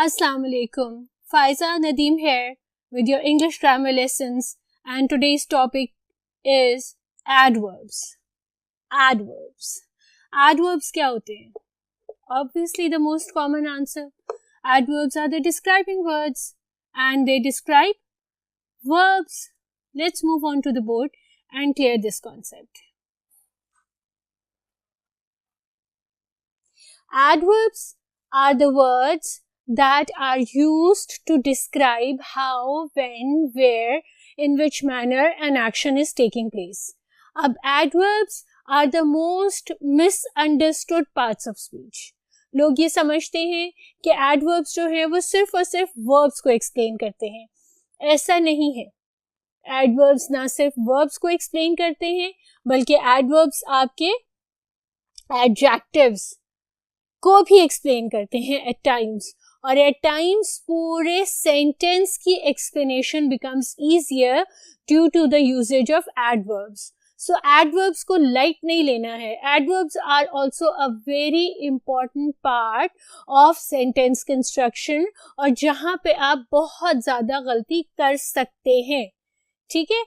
Assalamu alaikum. Faiza Nadeem here with your English grammar lessons, and today's topic is adverbs. Adverbs. Adverbs क्या होते हैं? Obviously the most common answer. Adverbs are the describing words and they describe verbs. Let's move on to the board and clear this concept. Adverbs are the words that are used to describe how, when, where, in which manner an action is taking place. अब adverbs are the most misunderstood parts of speech. लोग ये समझते हैं कि adverbs जो है वो सिर्फ और सिर्फ verbs को explain करते हैं. ऐसा नहीं है. Adverbs ना सिर्फ verbs को explain करते हैं बल्कि adverbs आपके adjectives को भी explain करते हैं at times. और at times पूरे sentence की explanation becomes easier due to the usage of adverbs. So adverbs को light नहीं लेना है. Adverbs are also a very important part of sentence construction और जहाँ पे आप बहुत ज़्यादा गलती कर सकते हैं. ठीक है.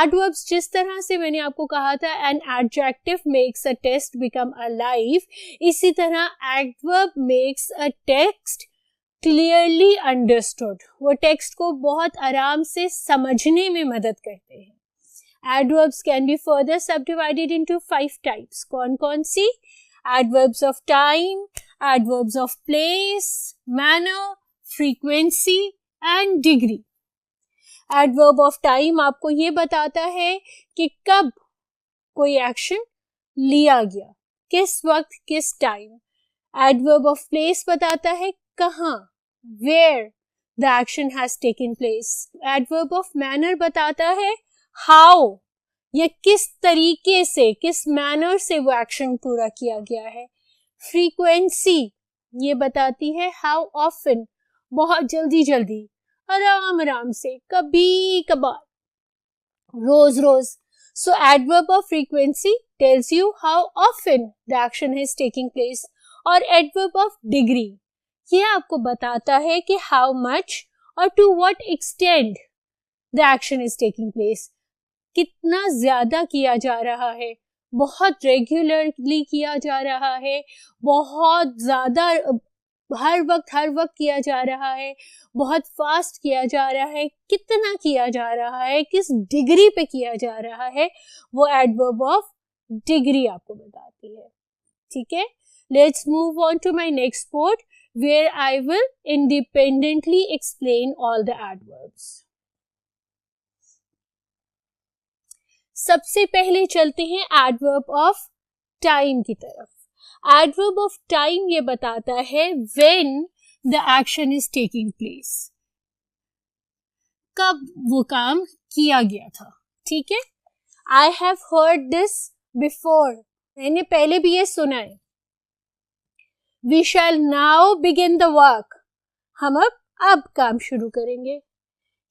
Adverbs जिस तरह से मैंने आपको कहा था an adjective makes a text become alive, इसी तरह adverb makes a text clearly understood. वो टेक्स्ट को बहुत आराम से समझने में मदद करते हैं. Adverbs can be further subdivided into 5 types. कौन सी? Adverbs of time, adverbs of place, manner, frequency and degree. Adverb of time आपको ये बताता है कि कब कोई एक्शन लिया गया, किस वक्त, किस टाइम. Adverb of place बताता है कहाँ, where the action has taken place. Adverb of manner बताता है how, या किस तरीके से, किस manner से वो action पूरा किया गया है. Frequency ये बताती है how often, बहुत जल्दी जल्दी, आराम से, कभी कभार, रोज रोज. So adverb of frequency tells you how often the action is taking place. और adverb of degree ये आपको बताता है कि how much और to what extent the action is taking place. कितना ज्यादा किया जा रहा है, बहुत रेगुलरली किया जा रहा है, बहुत ज्यादा हर वक्त किया जा रहा है, बहुत फास्ट किया जा रहा है, कितना किया जा रहा है, किस डिग्री पे किया जा रहा है, वो adverb of degree आपको बताती है. ठीक है. Let's move on to my next part where I will independently explain all the adverbs. सबसे पहले चलते हैं adverb of time की तरफ. Adverb of time ये बताता है when the action is taking place. कब वो काम किया गया था. ठीक है. I have heard this before. मैंने पहले भी ये सुना है. We shall now begin the work. हम अब काम शुरू करेंगे.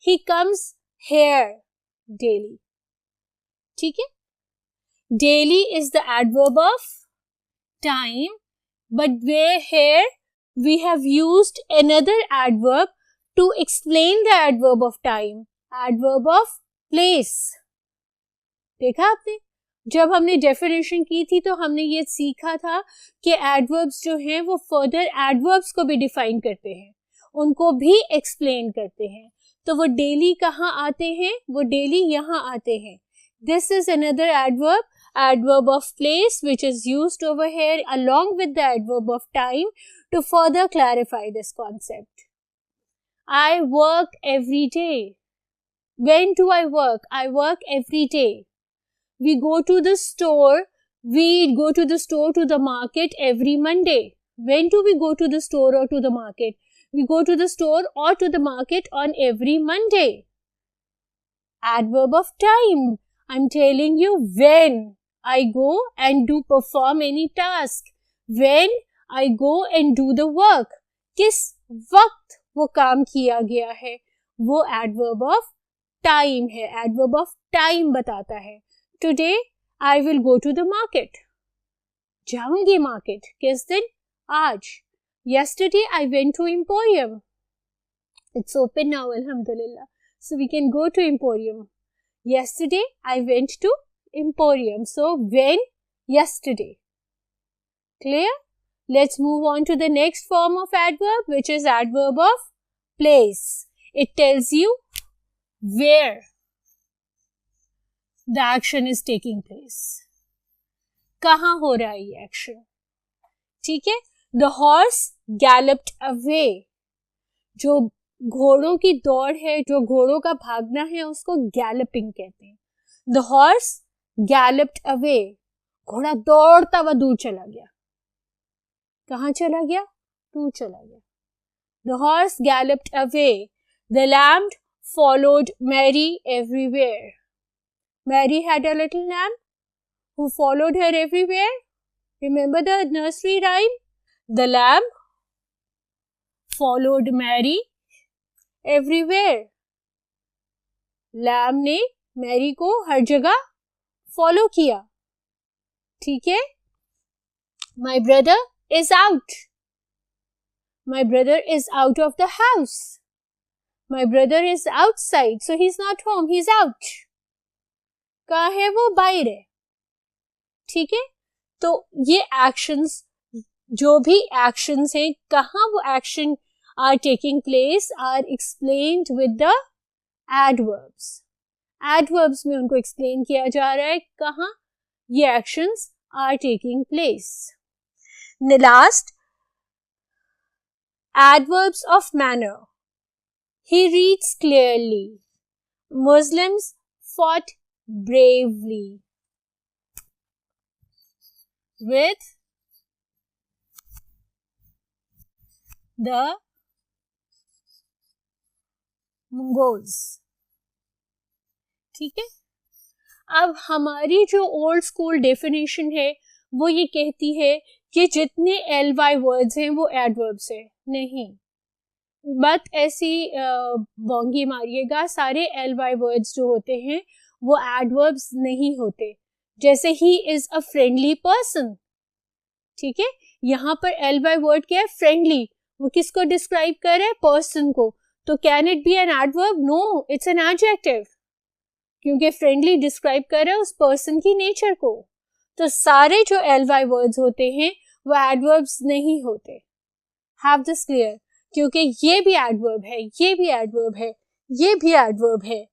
He comes here daily. ठीक है. Daily is the adverb of time, but where here we have used another adverb to explain the adverb of time. Adverb of place. देखा आपने? जब हमने डेफिनेशन की थी तो हमने ये सीखा था कि एडवर्ब्स जो हैं वो फर्दर एडवर्ब्स को भी डिफाइन करते हैं, उनको भी एक्सप्लेन करते हैं. तो वो डेली कहाँ आते हैं? वो डेली यहाँ आते हैं. This is another adverb, adverb of place, which is used over here along with the adverb of time to further clarify this concept. I work every day. When do I work? I work every day. We go to the store. We go to the store, to the market every Monday. When do we go to the store or to the market? We go to the store or to the market on every Monday. Adverb of time. I'm telling you when I go and do perform any task. When I go and do the work. किस वक्त वो काम किया गया है, वो adverb of time है. Adverb of time बताता है. Today I will go to the market. जाऊंगी market. किस दिन? आज. Yesterday I went to Emporium. It's open now, alhamdulillah. So we can go to Emporium. Yesterday I went to Emporium. So when? Yesterday. Clear? Let's move on to the next form of adverb, which is adverb of place. It tells you where the action is taking place. कहाँ हो रहा है ये action? ठीक है? The horse galloped away. जो घोड़ों की दौड़ है, जो घोड़ों का भागना है, उसको गैलपिंग कहते हैं. The horse galloped away. घोड़ा दौड़ता हुआ दूर चला गया. कहाँ चला गया? दूर चला गया. The horse galloped away. The lamb followed Mary everywhere. Mary had a little lamb who followed her everywhere. Remember the nursery rhyme? The lamb followed Mary everywhere. Lamb ने मैरी को हर जगह फॉलो किया. ठीक है? My brother is out. My brother is out of the house. My brother is outside, so he's not home, he's out. कहाँ है वो? बाहर है. ठीक है? तो ये एक्शंस, जो भी एक्शंस हैं, कहाँ वो action are taking place are explained with the adverbs. Adverbs में उनको explain किया जा रहा है कहाँ ये actions are taking place. The last, adverbs of manner. He reads clearly. Muslims fought bravely. With the Mongols. ठीक है? अब हमारी जो ओल्ड स्कूल डेफिनेशन है वो ये कहती है कि जितने ly वर्ड्स हैं वो एडवर्ब्स हैं. नहीं, मत ऐसी बोंगी मारिएगा. सारे ly वर्ड्स जो होते हैं वो एडवर्ब्स नहीं होते. जैसे he is a friendly person. ठीक है? यहाँ पर ly वर्ड क्या है? फ्रेंडली. वो किसको डिस्क्राइब कर रहा है? पर्सन को. तो can it be an adverb? No, it's an adjective, क्योंकि फ्रेंडली डिस्क्राइब कर रहा है उस पर्सन की नेचर को. तो सारे जो ly वर्ड्स होते हैं वो एडवर्ब्स नहीं होते. हैव दिस क्लियर, क्योंकि ये भी एडवर्ब है, ये भी एडवर्ब है, ये भी एडवर्ब है.